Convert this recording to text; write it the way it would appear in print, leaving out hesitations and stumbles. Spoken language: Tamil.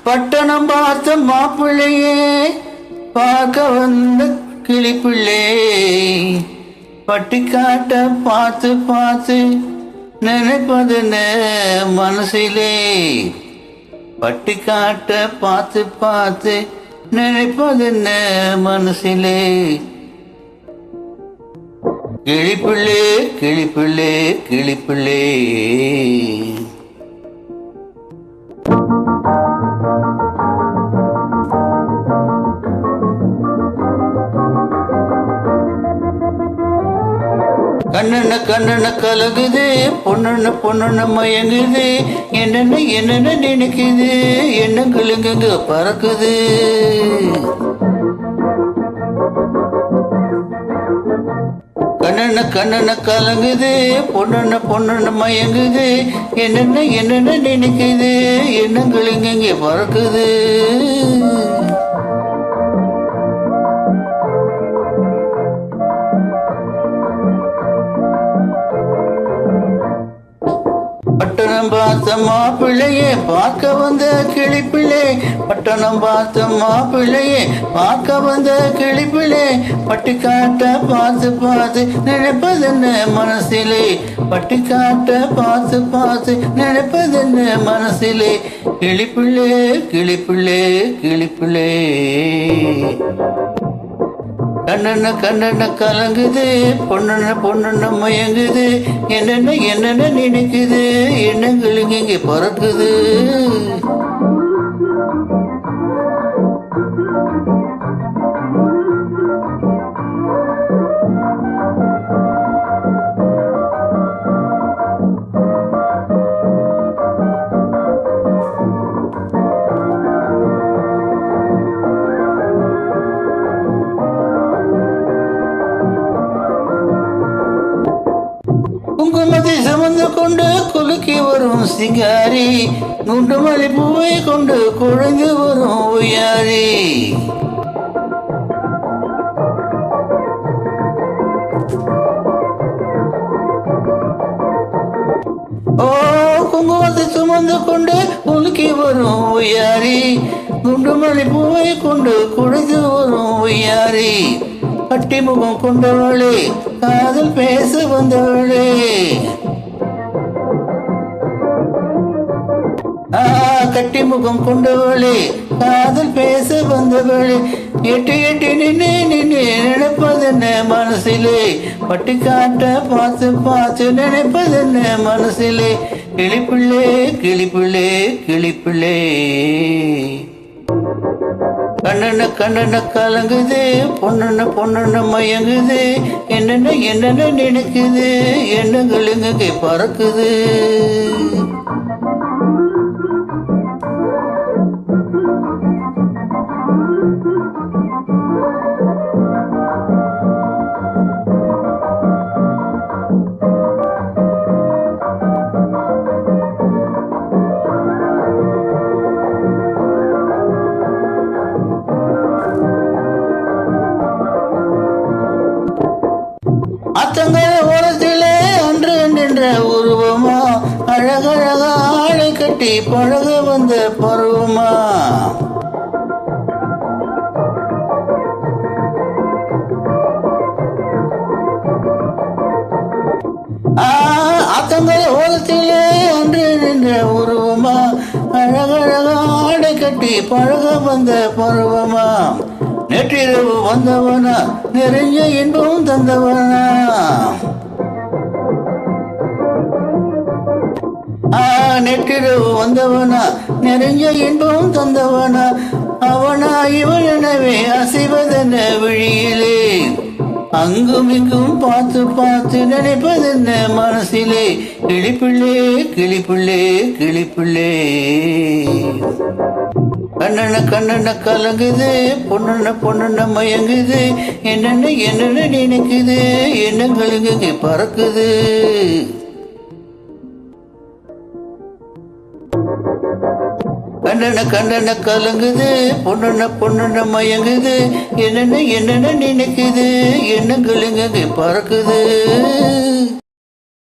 பட்டணம் பார்த்த மாப்பிள்ளையே பார்க்க வந்த கிளிப்பிள்ளே, பட்டிக்காட்ட பார்த்து பார்த்து நினைப்பதுன்னு மனசிலே, பட்டிக்காட்ட பார்த்து பார்த்து நினைப்பதுன்னு மனசிலே. கிளிப்பிள்ளே கிளிப்பிள்ளே கிளிப்பிள்ளே, கண்ணன கலகுது, பொண்ணு மயங்குது, என்னென்ன நினைக்குது, எண்ணங்களுங்க பறக்குது. கண்ணன கலங்குது, பொண்ணு மயங்குது, என்னென்ன நினைக்குது, எண்ணங்களுங்க பறக்குது. பட்டணம் பார்த்த மாப்பிள்ளையே பார்க்க வந்த கிளிப்பிள்ளே, பட்டணம் பார்த்த மாப்பிள்ளையே பார்க்க வந்த கிளிப்பிள்ளே, பட்டிக்காட்ட பார்த்து பார்த்து நினைப்பதென்ன மனசிலே, பட்டிக்காட்ட பார்த்து பார்த்து நினைப்பதென்ன மனசிலே. கிளிப்பிள்ளே கிளிப்பிள்ளே கிளிப்பிள்ளே, கண்ணன கலங்குது, பொண்ணு மயங்குது, என்னென்ன நினைக்குது, எண்ணங்களுக்கு இங்கே பறக்குது. குங்குமத்தை சுமந்து கொண்டு குலுக்கி வரும் சிங்காரி, குண்டு மல்லி பூவை கொண்டு குழைந்து வரும் உயாரி. ஓ குங்குமத்தை சுமந்து கொண்டு குலுக்கி வரும் உயாரி, குண்டு மல்லி பூவை கொண்டு குழைந்து வரும் உயாரி. கட்டி முகம் கொண்டவளே காதல் பேச வந்தவளே, கட்டி முகம் கொண்டவளே காதல் பேச வந்தவளே. எட்டி நின்று நினைப்பதென்ன மனசிலே, பட்டிக்காட்ட பார்த்து பார்த்து நினைப்பதென்ன மனசிலே. கிளிப்பிள்ளே கிளிப்பிள்ளே கிளிப்பிள்ளே, கண்ணன கலங்குது, பொண்ணு மயங்குது, என்னென்ன நினைக்குது, எண்ணங்களுங்க பறக்குது. அத்தங்கர ஓரத்திலே அன்று நின்ற உருவமா, அழகழக ஆளை கட்டி பழக வந்த பருவமா. அத்தங்கர ஓரத்திலே அன்று நின்ற உருவமா, அழகழக ஆளை கட்டி பழக வந்த பருவமா. நேற்றிரவு வந்தவனா நிறைஞ்ச இன்பம் தந்தவனா, நேற்றிரவு வந்தவனா நிறைஞ்ச இன்பம் தந்தவனா. அவனா இவன் எனவே அசைவதென்ன விழியிலே, அங்கும் இங்கும் பார்த்து பார்த்து நினைப்பதென்ன மனசிலே. கிளிப்பிள்ளே கிளிப்பிள்ளே கிளிப்பிள்ளே, கண்ணன கலங்குது, பொண்ணு மயங்குது, என்னென்ன நினைக்குது, எண்ணங்களுக்கு பறக்குது. கண்ணன கலங்குது, பொண்ணு மயங்குது, என்னென்ன நினைக்குது, எண்ணங்களுக்கு பறக்குது.